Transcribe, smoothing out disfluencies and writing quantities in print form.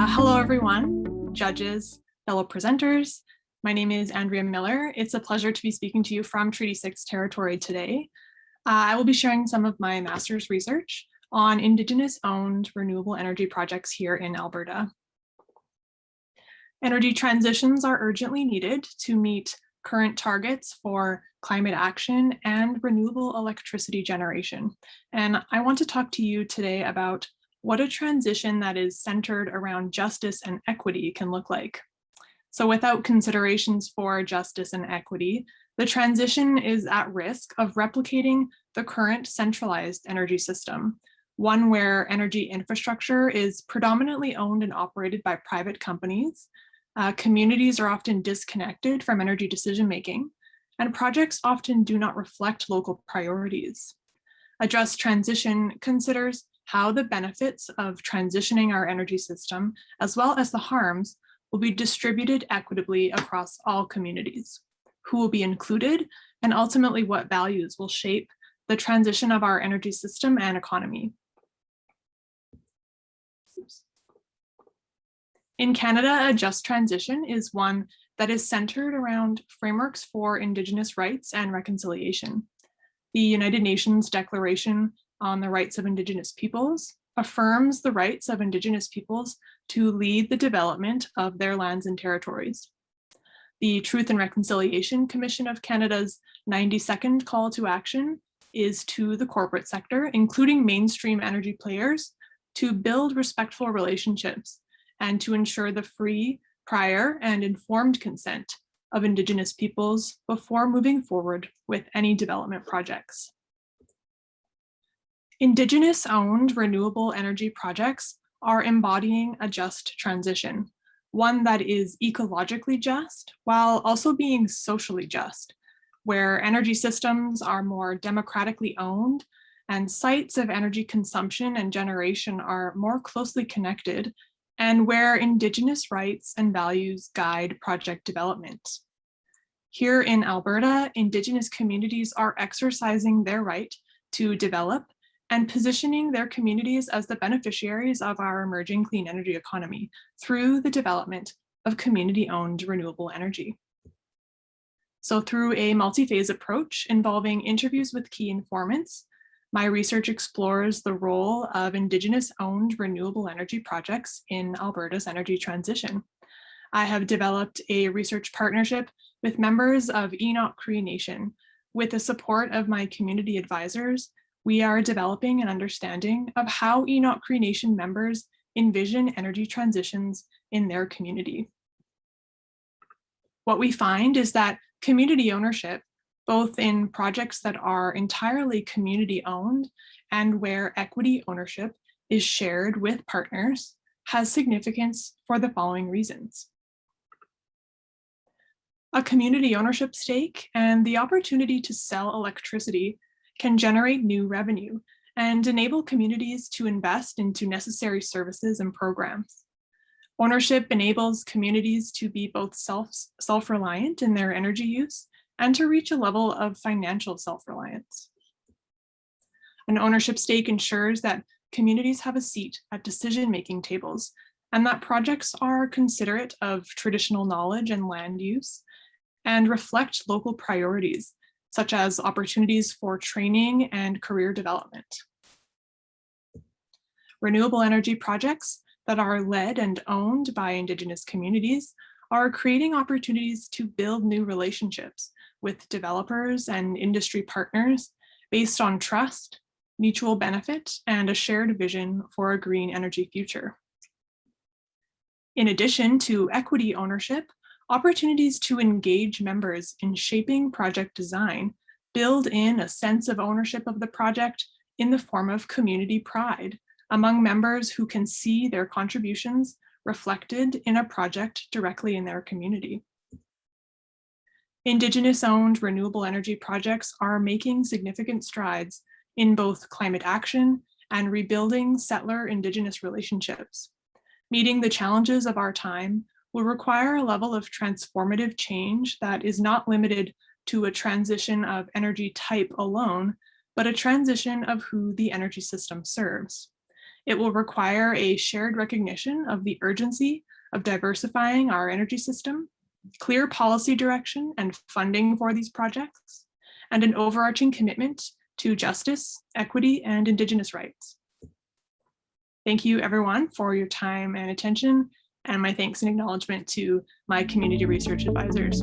Hello, everyone, judges, fellow presenters. My name is Andrea Miller. It's a pleasure to be speaking to you from Treaty 6 territory today. I will be sharing some of my master's research on Indigenous-owned renewable energy projects here in Alberta. Energy transitions are urgently needed to meet current targets for climate action and renewable electricity generation. And I want to talk to you today about what a transition that is centered around justice and equity can look like. So without considerations for justice and equity, the transition is at risk of replicating the current centralized energy system, one where energy infrastructure is predominantly owned and operated by private companies. Communities are often disconnected from energy decision-making, and projects often do not reflect local priorities. A just transition considers how the benefits of transitioning our energy system, as well as the harms, will be distributed equitably across all communities, who will be included, and ultimately what values will shape the transition of our energy system and economy. In Canada, a just transition is one that is centered around frameworks for Indigenous rights and reconciliation. The United Nations Declaration on the Rights of Indigenous Peoples affirms the rights of Indigenous peoples to lead the development of their lands and territories. The Truth and Reconciliation Commission of Canada's 92nd call to action is to the corporate sector, including mainstream energy players, to build respectful relationships and to ensure the free, prior, and informed consent of Indigenous peoples before moving forward with any development projects. Indigenous-owned renewable energy projects are embodying a just transition, one that is ecologically just while also being socially just, where energy systems are more democratically owned and sites of energy consumption and generation are more closely connected, and where Indigenous rights and values guide project development. Here in Alberta, Indigenous communities are exercising their right to develop and positioning their communities as the beneficiaries of our emerging clean energy economy through the development of community-owned renewable energy. So through a multi-phase approach involving interviews with key informants, my research explores the role of Indigenous-owned renewable energy projects in Alberta's energy transition. I have developed a research partnership with members of Enoch Cree Nation. With the support of my community advisors, we are developing an understanding of how Enoch Cree Nation members envision energy transitions in their community. What we find is that community ownership, both in projects that are entirely community owned and where equity ownership is shared with partners, has significance for the following reasons. A community ownership stake and the opportunity to sell electricity can generate new revenue and enable communities to invest into necessary services and programs. Ownership enables communities to be both self-reliant in their energy use and to reach a level of financial self-reliance. An ownership stake ensures that communities have a seat at decision-making tables and that projects are considerate of traditional knowledge and land use and reflect local priorities, such as opportunities for training and career development. Renewable energy projects that are led and owned by Indigenous communities are creating opportunities to build new relationships with developers and industry partners based on trust, mutual benefit, and a shared vision for a green energy future. In addition to equity ownership, opportunities to engage members in shaping project design build in a sense of ownership of the project in the form of community pride among members who can see their contributions reflected in a project directly in their community. Indigenous-owned renewable energy projects are making significant strides in both climate action and rebuilding settler Indigenous relationships. Meeting the challenges of our time will require a level of transformative change that is not limited to a transition of energy type alone, but a transition of who the energy system serves. It will require a shared recognition of the urgency of diversifying our energy system, clear policy direction and funding for these projects, and an overarching commitment to justice, equity, and Indigenous rights. Thank you everyone for your time and attention, and my thanks and acknowledgement to my community research advisors.